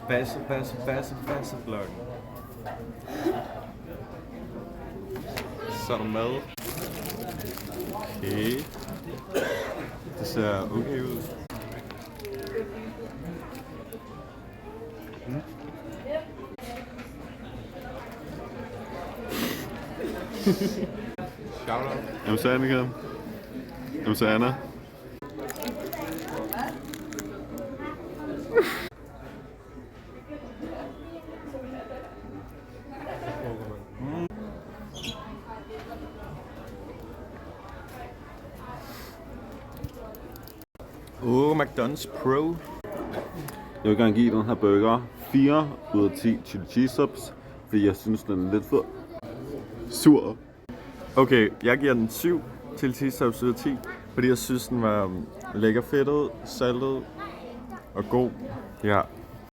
Basse-vloggen. Så er der mad. Okay. Det ser okay ud. Shout-out. Jamen så Annika. Jamen så Anna. McDonald's Pro. Jeg vil gerne give den her burger 4 ud af 10 chili cheese subs, fordi jeg synes den er lidt for sur. Okay, jeg giver den 7 chili cheese subs ud af 10, fordi jeg synes den var lækker fedtet, saltet og god. Ja.